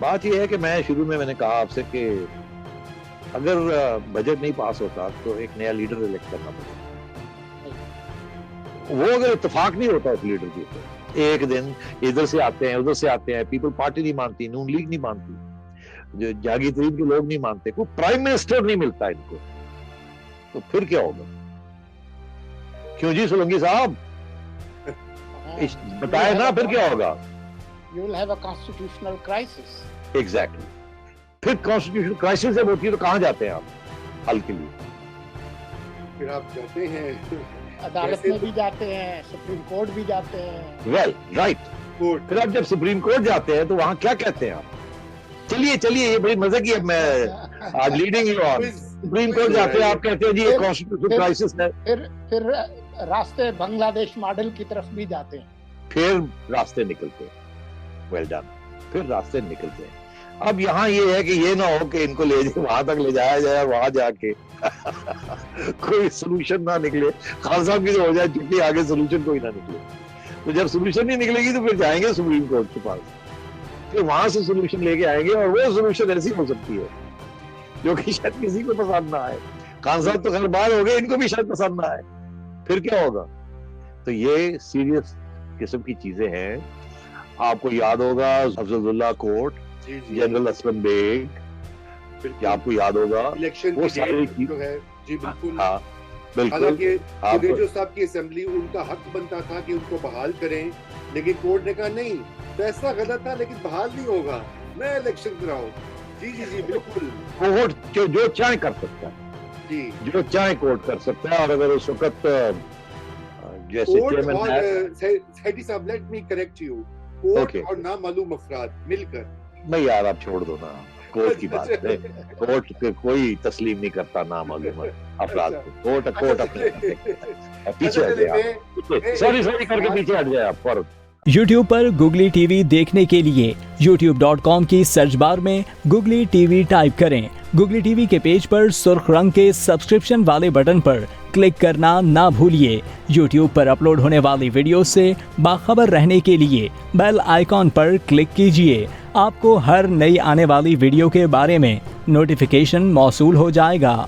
बात यह है कि मैं शुरू में मैंने कहा आपसे कि अगर बजट नहीं पास होता तो एक नया लीडर इलेक्ट करना पड़ेगा। वो अगर इत्तेफाक नहीं होता उस लीडर के ऊपर, एक दिन इधर से आते हैं उधर से आते हैं, पीपल पार्टी नहीं मानती, नून लीग नहीं मानती, जो जागी तरीन के लोग नहीं मानते, कोई प्राइम मिनिस्टर नहीं मिलता इनको, तो फिर क्या होगा? क्यों जी सोलंकी साहब, बताए ना फिर क्या होगा? You will have a constitutional crisis. Exactly फिर कॉन्स्टिट्यूशन क्राइसिस जब होती है तो कहां जाते हैं आप हल के लिए? फिर आप जाते हैं अदालत में भी जाते हैं, सुप्रीम कोर्ट भी जाते हैं। Well right, court. फिर आप जब सुप्रीम कोर्ट जाते हैं तो वहां क्या कहते हैं आप? चलिए चलिए, ये बड़ी मजे की, अब मैं आज leading you on. Supreme court जाते हैं, आप कहते हैं जी ये कॉन्स्टिट्यूशन क्राइसिस है। फिर रास्ते बांग्लादेश मॉडल की तरफ भी जाते हैं। फिर रास्ते निकलते हैं, वेल डन, फिर रास्ते निकलते हैं। अब यहाँ ये है कि ये ना हो कि इनको ले वहां तक ले जाया जाए, वहां जाके कोई सोल्यूशन ना निकले, खान साहब की तो हो जाए छुट्टी, आगे सोल्यूशन कोई ना निकले। तो जब सोल्यूशन नहीं निकलेगी तो फिर जाएंगे सुप्रीम कोर्ट के पास, फिर वहां से सोल्यूशन लेके आएंगे, और वो सोल्यूशन ऐसी हो सकती है जो कि शायद किसी को पसंद ना आए। खान साहब तो खैर बाहर हो गए, इनको भी शायद पसंद ना आए, फिर क्या होगा? तो ये सीरियस किस्म की चीजें हैं। आपको याद होगा Afzalullah court, general Aslam bag, क्या आपको याद होगा? इलेक्शन वो सारी जो है जी बिल्कुल। हाँ बिल्कुल। हालांकि जुनेजो साहब की असेंबली, उनका हक बनता था कि उनको बहाल करें, लेकिन कोर्ट ने कहा नहीं, फैसला गलत था लेकिन बहाल नहीं होगा, नया इलेक्शन कराओ। जी जी जी बिल्कुल। कोर्ट जो चाहे कर सकता है जी, जो चाहे कोर्ट कर सकता है। और अगर उस वक्त जैसे चेयरमैन सेठी साहब, let me correct you, court और नामालूम अफराद मिलकर, नहीं यार आप छोड़ दो ना कोर्ट की बात है। कोर्ट के कोई तस्लीम नहीं करता नामालूम अफराद को। कोर्ट अपने पीछे हट जाए, सॉरी करके पीछे हट जाए आप फौरन। YouTube पर गुगली टीवी देखने के लिए youtube.com की सर्च बार में गुगली टीवी टाइप करें। गुगली टीवी के पेज पर सुर्ख रंग के सब्सक्रिप्शन वाले बटन पर क्लिक करना ना भूलिए। YouTube पर अपलोड होने वाली वीडियो से बाखबर रहने के लिए बेल आइकॉन पर क्लिक कीजिए। आपको हर नई आने वाली वीडियो के बारे में नोटिफिकेशन मौसूल हो जाएगा।